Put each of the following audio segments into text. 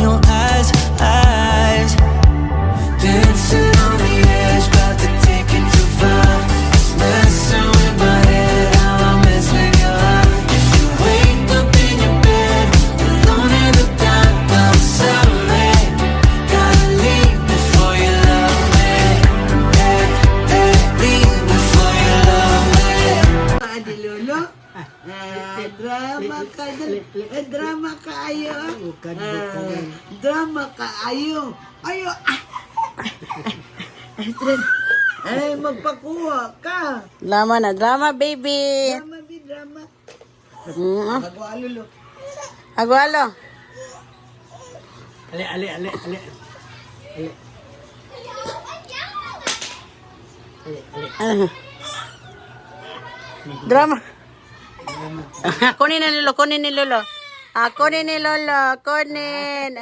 your eyes. Dancing on the edge, about to take it too far. Messing with my head, how I mess with your heart. If you wake up in your bed, alone in the dark, I'm sorry. Gotta leave before you love me. Hey, hey, leave before you love me. Adi Lolo, drama kaayo. Drama kaayo. Ayo. Ay, magpakuha ka. Drama na, drama baby. Drama. Mm. Magwalo lo. Agualo. Ale. Drama. Kunin ni Lolo, kunin ni Lolo. Kunin ni Lolo, kunin.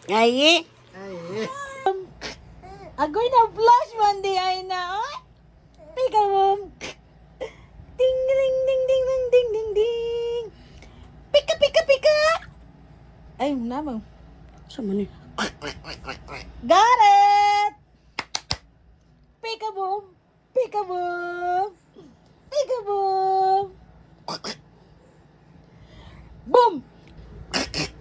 Ay. Agoy na flash one day ay na. Pika mo. Ding ding ding ding ding ding ding ding. Pika. Ay, namang. Sama ni. Got it. Peekaboo. Boom.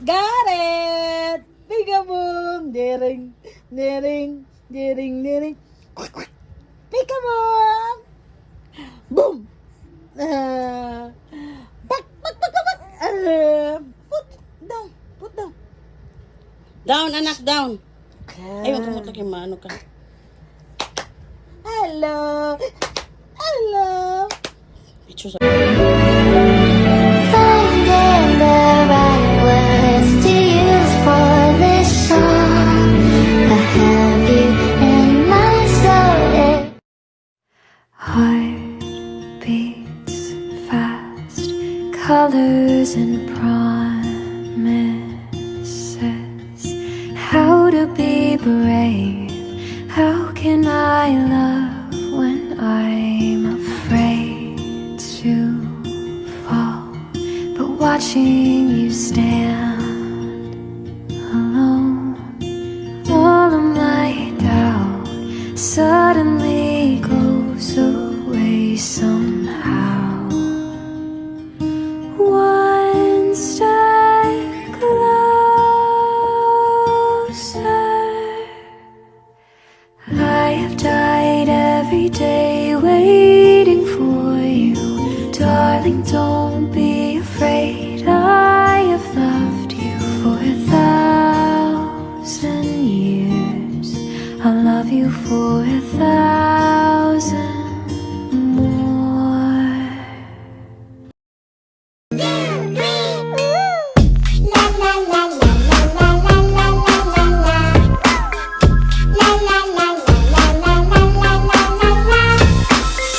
Got it. Peekaboo. Dering. Peekaboo. Boom. Back. Put down. Down, anak, down. Ay, wag mo lagi maano ka. Hello. Picture sa... Finding the right words to use for this song. I have you in my soul. Heart beats fast, colors and promises. How to be brave? How can I love when I'm afraid to fall? But watching you stand alone, all of my doubt suddenly goes away somehow. One step closer. I have died every day waiting for you. Darling, don't be afraid. I have loved you for 1,000 years. I'll love you for 1,000 more.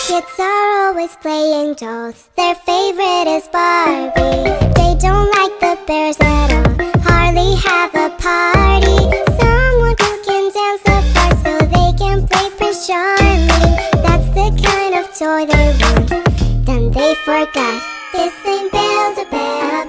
Kids are always playing dolls. Their favorite is Barbie. They don't like the bears at all. Hardly have a party. Someone who can dance the part so they can play Prince Charming. That's the kind of toy they want. Then they forgot. This ain't Build-A-Bear.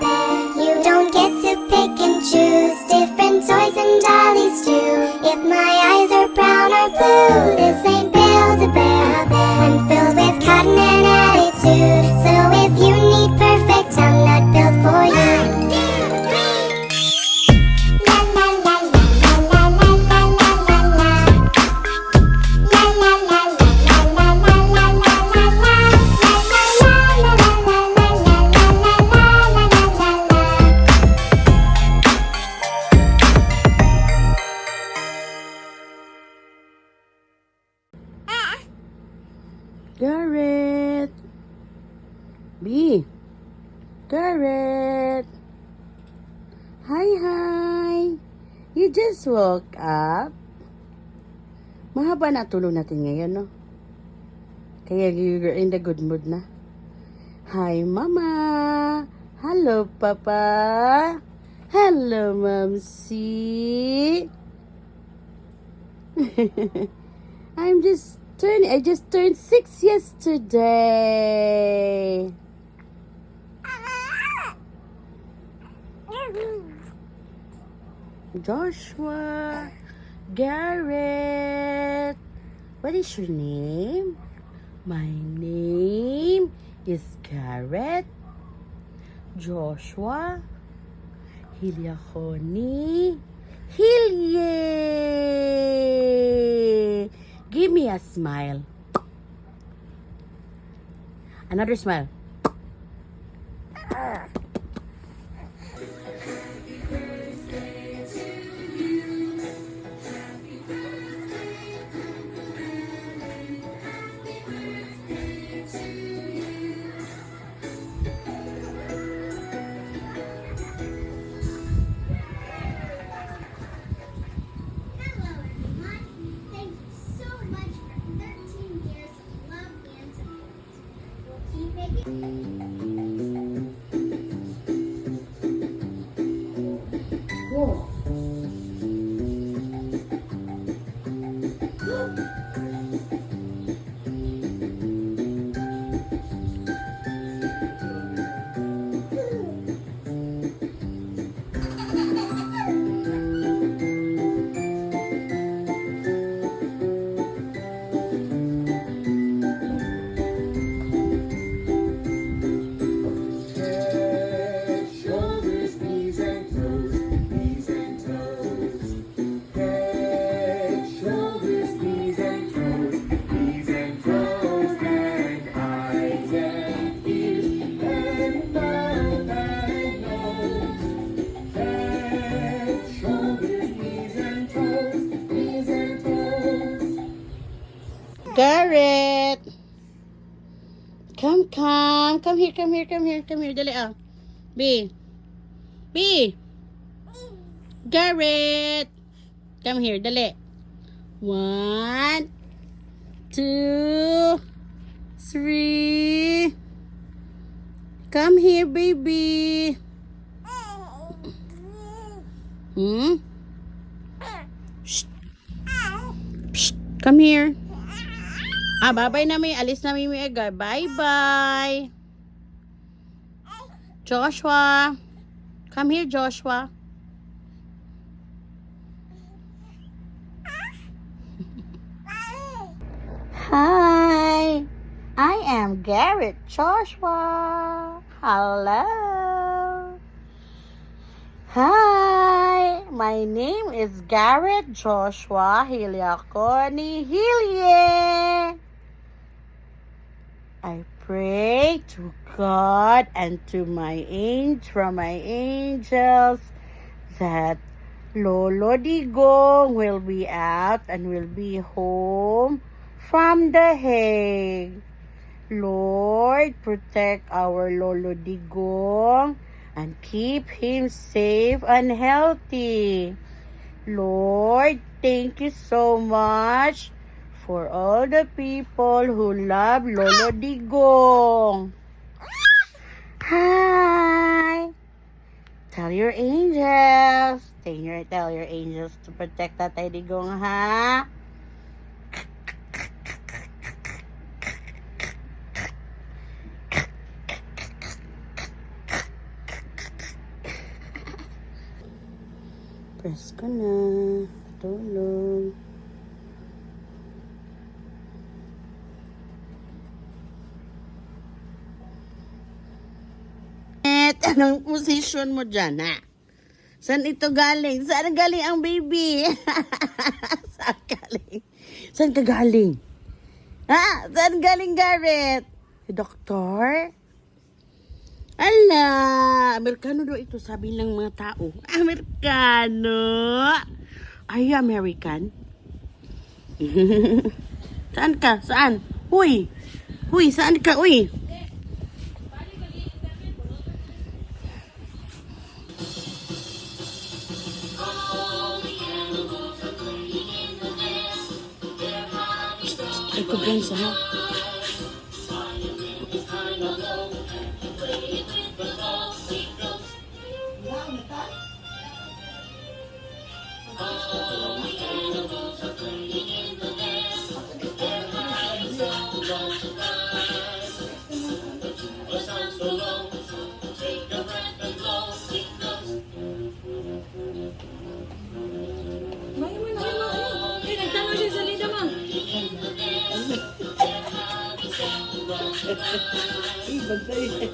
You don't get to pick and choose. Different toys and dollies too. If my eyes are brown or blue, this ain't Build-A-Bear. I'm filled with cotton and attitude. So if you need perfect, I'm not built for you. Garrett. B. Garrett. Hi. You just woke up? Mahaba na tulog natin ngayon, no? Kaya you're in the good mood na. Hi, Mama. Hello, Papa. Hello, Momsy. I just turned 6 yesterday. Joshua, Garrett. What is your name? My name is Garrett. Joshua. Hilyakoni. Hilye! Give me a smile. Another smile. Hello, everyone. Thank you so much for 13 years of love and support. We'll keep making. Head, shoulders, knees and toes, knees and toes. Head, shoulders, knees and toes, knees and toes, and eyes and ears, and mouth and nose. Head, shoulders, knees and toes, knees and toes. Garrett! Come here, dali ah. B. Garrett! Come here, dali. 1, 2, 3. Come here, baby. Shh. Shh. Come here. Bye-bye na may. Alis na may agad. Bye-bye. Joshua. Come here, Joshua. Hi. I am Garrett Joshua. Hello. Hi. My name is Garrett Joshua Hilyakoni Hilye. I pray to God and to my from my angels that Lolo Digong will be out and will be home from The Hague. Lord, protect our Lolo Digong and keep him safe and healthy. Lord, thank you so much for all the people who love Lolo Digong. Hi! Tell your angels. Tell your angels to protect Tatay Digong, ha? Press ko na. Tulog. Anong position mo dyan, ha? Saan ito galing? Saan galing ang baby? Saan galing? Saan ka galing? Ha? Saan galing, Garrett? Si doktor? Ala, Amerikano daw ito, sabi ng mga tao. Amerikano? Are you American? Saan ka? Saan? Huy! Huy, saan ka? Uy! Ay, kumpensa, ha? Bantay.